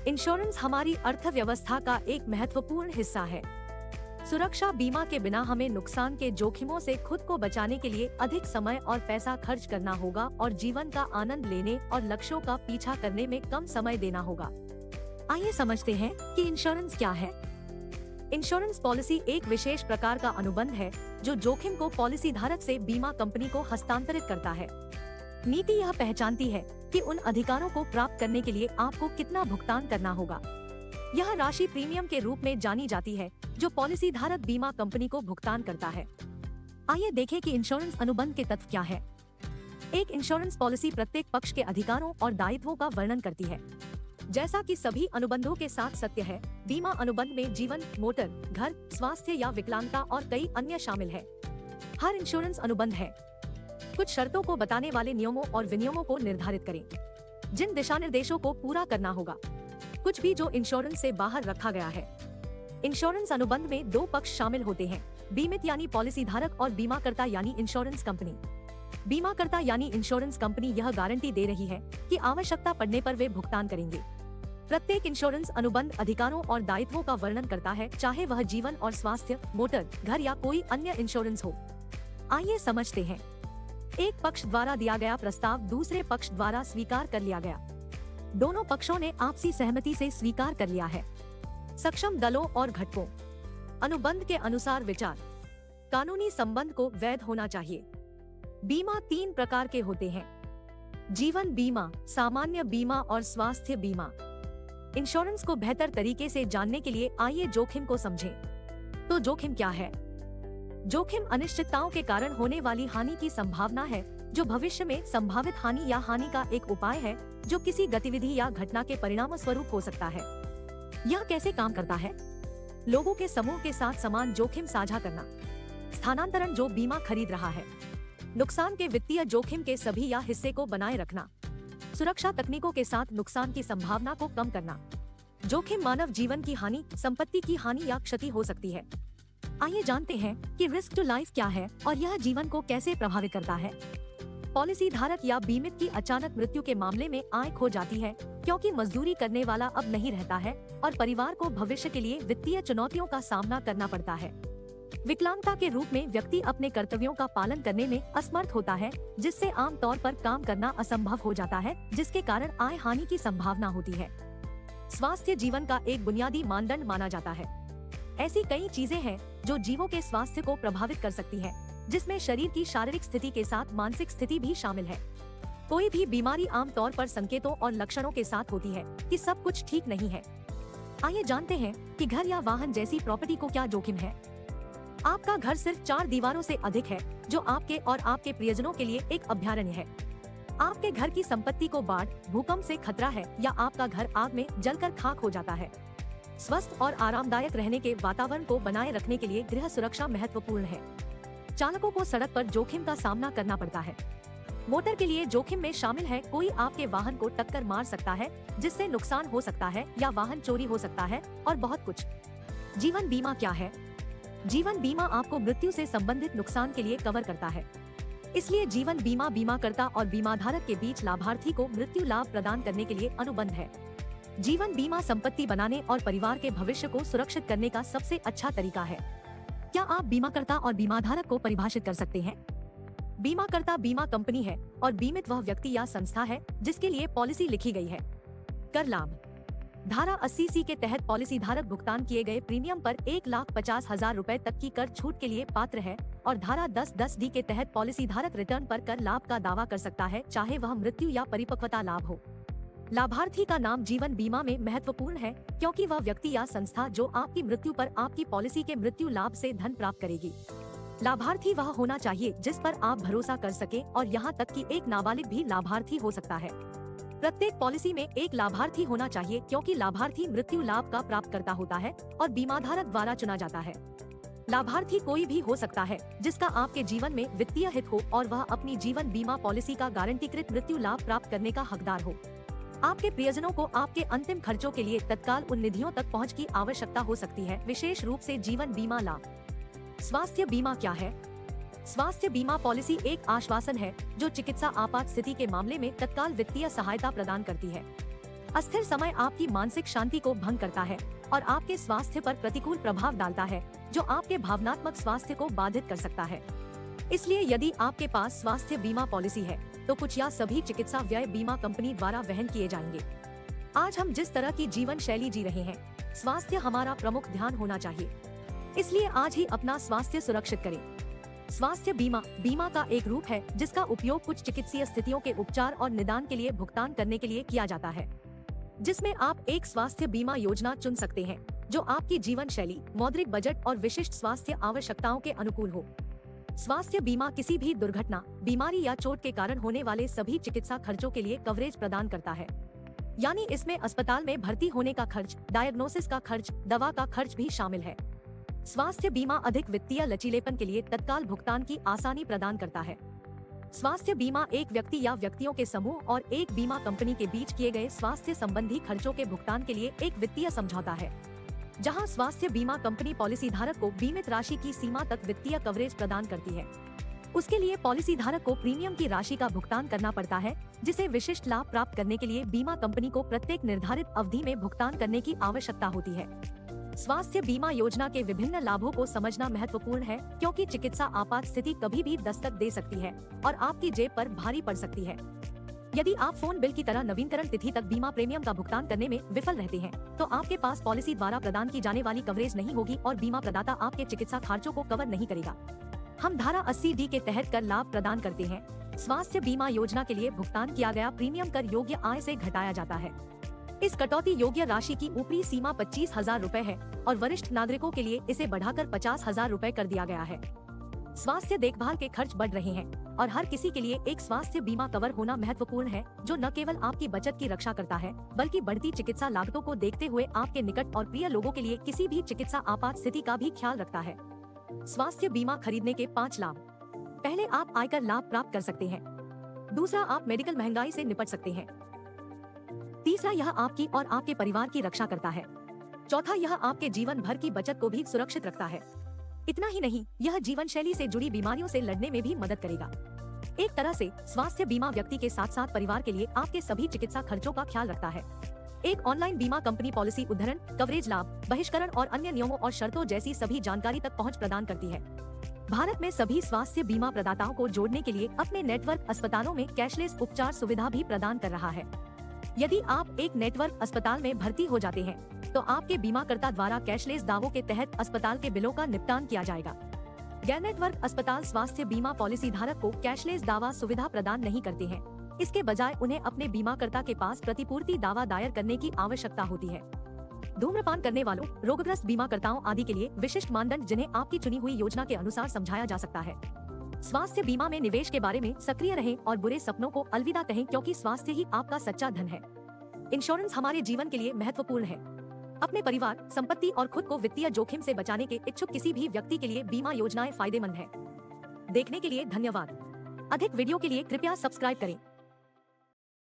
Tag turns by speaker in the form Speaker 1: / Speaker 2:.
Speaker 1: Insurance हमारी अर्थव्यवस्था का एक महत्वपूर्ण हिस्सा है। सुरक्षा बीमा के बिना हमें नुकसान के जोखिमों से खुद को बचाने के लिए अधिक समय और पैसा खर्च करना होगा और जीवन का आनंद लेने और लक्ष्यों का पीछा करने में कम समय देना होगा। आइए समझते हैं कि इंश्योरेंस क्या है। इंश्योरेंस पॉलिसी एक विशेष प्रकार का अनुबंध है जो जोखिम को पॉलिसी धारक से बीमा कंपनी को हस्तांतरित करता है। नीति यह पहचानती है कि उन अधिकारों को प्राप्त करने के लिए आपको कितना भुगतान करना होगा। यह राशि प्रीमियम के रूप में जानी जाती है जो पॉलिसी धारक बीमा कंपनी को भुगतान करता है। आइए देखें कि इंश्योरेंस अनुबंध के तत्व क्या है। एक इंश्योरेंस पॉलिसी प्रत्येक पक्ष के अधिकारों और दायित्वों का वर्णन करती है। जैसा कि सभी अनुबंधों के साथ सत्य है, बीमा अनुबंध में जीवन, मोटर, घर, स्वास्थ्य या विकलांगता और कई अन्य शामिल है। हर इंश्योरेंस अनुबंध है कुछ शर्तों को बताने वाले नियमों और विनियमों को निर्धारित करें, जिन दिशा निर्देशों को पूरा करना होगा। कुछ भी जो इंश्योरेंस से बाहर रखा गया है। इंश्योरेंस अनुबंध में दो पक्ष शामिल होते हैं, बीमित यानी पॉलिसी धारक और बीमाकर्ता यानी इंश्योरेंस कंपनी। बीमाकर्ता यानी इंश्योरेंस कंपनी यह गारंटी दे रही है कि आवश्यकता पड़ने पर वे भुगतान करेंगे। प्रत्येक इंश्योरेंस अनुबंध अधिकारों और दायित्वों का वर्णन करता है, चाहे वह जीवन और स्वास्थ्य, मोटर, घर या कोई अन्य इंश्योरेंस हो। आइए समझते हैं। एक पक्ष द्वारा दिया गया प्रस्ताव दूसरे पक्ष द्वारा स्वीकार कर लिया गया। दोनों पक्षों ने आपसी सहमति से स्वीकार कर लिया है। सक्षम दलों और घटकों। अनुबंध के अनुसार विचार। कानूनी संबंध को वैध होना चाहिए। बीमा तीन प्रकार के होते हैं, जीवन बीमा, सामान्य बीमा और स्वास्थ्य बीमा। इंश्योरेंस को बेहतर तरीके से जानने के लिए आइए जोखिम को समझें। तो जोखिम क्या है? जोखिम अनिश्चितताओं के कारण होने वाली हानि की संभावना है जो भविष्य में संभावित हानि या हानि का एक उपाय है जो किसी गतिविधि या घटना के परिणाम स्वरूप हो सकता है। यह कैसे काम करता है? लोगों के समूह के साथ समान जोखिम साझा करना, स्थानांतरण जो बीमा खरीद रहा है, नुकसान के वित्तीय जोखिम के सभी या हिस्से को बनाए रखना, सुरक्षा तकनीकों के साथ नुकसान की संभावना को कम करना। जोखिम मानव जीवन की हानि, संपत्ति की हानि या क्षति हो सकती है। आइए जानते हैं कि रिस्क टू लाइफ क्या है और यह जीवन को कैसे प्रभावित करता है। पॉलिसी धारक या बीमित की अचानक मृत्यु के मामले में आय खो जाती है क्योंकि मजदूरी करने वाला अब नहीं रहता है और परिवार को भविष्य के लिए वित्तीय चुनौतियों का सामना करना पड़ता है। विकलांगता के रूप में व्यक्ति अपने कर्तव्यों का पालन करने में असमर्थ होता है, जिससे आमतौर पर काम करना असंभव हो जाता है, जिसके कारण आय हानि की संभावना होती है। स्वास्थ्य जीवन का एक बुनियादी मानदंड माना जाता है। ऐसी कई चीजें हैं जो जीवों के स्वास्थ्य को प्रभावित कर सकती है, जिसमें शरीर की शारीरिक स्थिति के साथ मानसिक स्थिति भी शामिल है। कोई भी बीमारी आमतौर पर संकेतों और लक्षणों के साथ होती है कि सब कुछ ठीक नहीं है। आइए जानते हैं कि घर या वाहन जैसी प्रॉपर्टी को क्या जोखिम है। आपका घर सिर्फ 4 दीवारों से अधिक है, जो आपके और आपके प्रियजनों के लिए एक अभयारण्य है। आपके घर की संपत्ति को बाढ़, भूकंप से खतरा है या आपका घर आग में जलकर खाक हो जाता है। स्वस्थ और आरामदायक रहने के वातावरण को बनाए रखने के लिए गृह सुरक्षा महत्वपूर्ण है। चालकों को सड़क पर जोखिम का सामना करना पड़ता है। मोटर के लिए जोखिम में शामिल है, कोई आपके वाहन को टक्कर मार सकता है जिससे नुकसान हो सकता है या वाहन चोरी हो सकता है और बहुत कुछ। जीवन बीमा क्या है? जीवन बीमा आपको मृत्यु से संबंधित नुकसान के लिए कवर करता है। इसलिए जीवन बीमा बीमाकर्ता और बीमाधारक के बीच लाभार्थी को मृत्यु लाभ प्रदान करने के लिए अनुबंध है। जीवन बीमा संपत्ति बनाने और परिवार के भविष्य को सुरक्षित करने का सबसे अच्छा तरीका है। क्या आप बीमाकर्ता और बीमाधारक को परिभाषित कर सकते हैं? बीमाकर्ता बीमा कंपनी है और बीमित वह व्यक्ति या संस्था है जिसके लिए पॉलिसी लिखी गई है। कर लाभ। धारा 80C के तहत पॉलिसी धारक भुगतान किए गए प्रीमियम पर 1,50,000 रुपए तक की कर छूट के लिए पात्र है और धारा 10(10)D के तहत पॉलिसी धारक रिटर्न पर कर लाभ का दावा कर सकता है, चाहे वह मृत्यु या परिपक्वता लाभ हो। लाभार्थी का नाम जीवन बीमा में महत्वपूर्ण है क्योंकि वह व्यक्ति या संस्था जो आपकी मृत्यु पर आपकी पॉलिसी के मृत्यु लाभ से धन प्राप्त करेगी। लाभार्थी वह होना चाहिए जिस पर आप भरोसा कर सके और यहाँ तक कि एक नाबालिग भी लाभार्थी हो सकता है। प्रत्येक पॉलिसी में एक लाभार्थी होना चाहिए क्योंकि लाभार्थी मृत्यु लाभ का प्राप्तकर्ता होता है और बीमाधारक द्वारा चुना जाता है। लाभार्थी कोई भी हो सकता है जिसका आपके जीवन में वित्तीय हित हो और वह अपनी जीवन बीमा पॉलिसी का गारंटीकृत मृत्यु लाभ प्राप्त करने का हकदार हो। आपके प्रियजनों को आपके अंतिम खर्चों के लिए तत्काल उन निधियों तक पहुंच की आवश्यकता हो सकती है, विशेष रूप से जीवन बीमा लाभ। स्वास्थ्य बीमा क्या है? स्वास्थ्य बीमा पॉलिसी एक आश्वासन है जो चिकित्सा आपात स्थिति के मामले में तत्काल वित्तीय सहायता प्रदान करती है। अस्थिर समय आपकी मानसिक शांति को भंग करता है और आपके स्वास्थ्य पर प्रतिकूल प्रभाव डालता है, जो आपके भावनात्मक स्वास्थ्य को बाधित कर सकता है। इसलिए यदि आपके पास स्वास्थ्य बीमा पॉलिसी है, तो कुछ या सभी चिकित्सा व्यय बीमा कंपनी द्वारा वहन किए जाएंगे। आज हम जिस तरह की जीवन शैली जी रहे हैं, स्वास्थ्य हमारा प्रमुख ध्यान होना चाहिए। इसलिए आज ही अपना स्वास्थ्य सुरक्षित करें। स्वास्थ्य बीमा का एक रूप है जिसका उपयोग कुछ चिकित्सीय स्थितियों के उपचार और निदान के लिए भुगतान करने के लिए किया जाता है, जिसमें आप एक स्वास्थ्य बीमा योजना चुन सकते हैं जो आपकी जीवन शैली, मौद्रिक बजट और विशिष्ट स्वास्थ्य आवश्यकताओं के अनुकूल हो। स्वास्थ्य बीमा किसी भी दुर्घटना, बीमारी या चोट के कारण होने वाले सभी चिकित्सा खर्चों के लिए कवरेज प्रदान करता है। यानी इसमें अस्पताल में भर्ती होने का खर्च, डायग्नोसिस का खर्च, दवा का खर्च भी शामिल है। स्वास्थ्य बीमा अधिक वित्तीय लचीलेपन के लिए तत्काल भुगतान की आसानी प्रदान करता है। स्वास्थ्य बीमा एक व्यक्ति या व्यक्तियों के समूह और एक बीमा कंपनी के बीच किए गए स्वास्थ्य संबंधी खर्चों के भुगतान के लिए एक वित्तीय समझौता है, जहां स्वास्थ्य बीमा कंपनी पॉलिसी धारक को बीमित राशि की सीमा तक वित्तीय कवरेज प्रदान करती है। उसके लिए पॉलिसी धारक को प्रीमियम की राशि का भुगतान करना पड़ता है, जिसे विशिष्ट लाभ प्राप्त करने के लिए बीमा कंपनी को प्रत्येक निर्धारित अवधि में भुगतान करने की आवश्यकता होती है। स्वास्थ्य बीमा योजना के विभिन्न लाभों को समझना महत्वपूर्ण है, क्योंकि चिकित्सा आपात स्थिति कभी भी दस्तक दे सकती है और आपकी जेब पर भारी पड़ सकती है। यदि आप फोन बिल की तरह नवीनकरण तिथि तक बीमा प्रीमियम का भुगतान करने में विफल रहते हैं, तो आपके पास पॉलिसी द्वारा प्रदान की जाने वाली कवरेज नहीं होगी और बीमा प्रदाता आपके चिकित्सा खर्चों को कवर नहीं करेगा। हम धारा 80D के तहत कर लाभ प्रदान करते हैं। स्वास्थ्य बीमा योजना के लिए भुगतान किया गया प्रीमियम कर योग्य आय से घटाया जाता है। इस कटौती योग्य राशि की ऊपरी सीमा 25,000 रूपए है और वरिष्ठ नागरिकों के लिए इसे बढ़ाकर 50,000 रूपए कर दिया गया है। स्वास्थ्य देखभाल के खर्च बढ़ रहे हैं और हर किसी के लिए एक स्वास्थ्य बीमा कवर होना महत्वपूर्ण है, जो न केवल आपकी बचत की रक्षा करता है, बल्कि बढ़ती चिकित्सा लागतों को देखते हुए आपके निकट और प्रिय लोगों के लिए किसी भी चिकित्सा आपात स्थिति का भी ख्याल रखता है। स्वास्थ्य बीमा खरीदने के 5 लाभ। पहले, आप आयकर लाभ प्राप्त कर सकते हैं। दूसरा, आप मेडिकल महंगाई से निपट सकते हैं। तीसरा, यह आपकी और आपके परिवार की रक्षा करता है। चौथा, यह आपके जीवन भर की बचत को भी सुरक्षित रखता है। इतना ही नहीं, यह जीवन शैली से जुड़ी बीमारियों से लड़ने में भी मदद करेगा। एक तरह से स्वास्थ्य बीमा व्यक्ति के साथ साथ परिवार के लिए आपके सभी चिकित्सा खर्चों का ख्याल रखता है। एक ऑनलाइन बीमा कंपनी पॉलिसी उद्धरण, कवरेज लाभ, बहिष्करण और अन्य नियमों और शर्तों जैसी सभी जानकारी तक पहुंच प्रदान करती है। भारत में सभी स्वास्थ्य बीमा प्रदाताओं को जोड़ने के लिए अपने नेटवर्क अस्पतालों में कैशलेस उपचार सुविधा भी प्रदान कर रहा है। यदि आप एक नेटवर्क अस्पताल में भर्ती हो जाते हैं, तो आपके बीमाकर्ता द्वारा कैशलेस दावों के तहत अस्पताल के बिलों का निपटान किया जाएगा। गैर नेटवर्क अस्पताल स्वास्थ्य बीमा पॉलिसी धारक को कैशलेस दावा सुविधा प्रदान नहीं करते हैं। इसके बजाय उन्हें अपने बीमाकर्ता के पास प्रतिपूर्ति दावा दायर करने की आवश्यकता होती है। धूम्रपान करने वालों, रोगग्रस्त बीमाकर्ताओं आदि के लिए विशिष्ट मानदंड, जिन्हें आपकी चुनी हुई योजना के अनुसार समझाया जा सकता है। स्वास्थ्य बीमा में निवेश के बारे में सक्रिय रहें और बुरे सपनों को अलविदा कहें, क्योंकि स्वास्थ्य ही आपका सच्चा धन है। इंश्योरेंस हमारे जीवन के लिए महत्वपूर्ण है। अपने परिवार, संपत्ति और खुद को वित्तीय जोखिम से बचाने के इच्छुक किसी भी व्यक्ति के लिए बीमा योजनाएं फायदेमंद है। देखने के लिए धन्यवाद। अधिक वीडियो के लिए कृपया सब्सक्राइब करें।